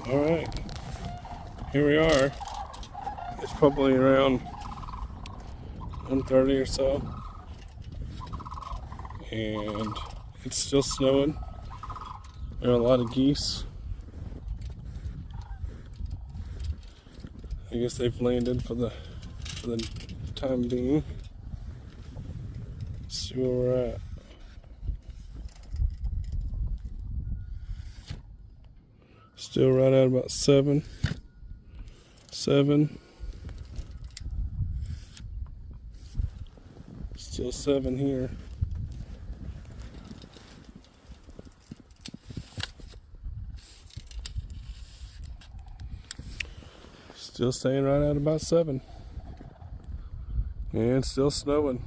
Alright, here we are. It's probably around 1:30 or so, and it's still snowing. There are a lot of geese. I guess they've landed for the time being. Let's see where we're at. Still right at about 7. Still 7 here. Still staying right at about 7. And still snowing.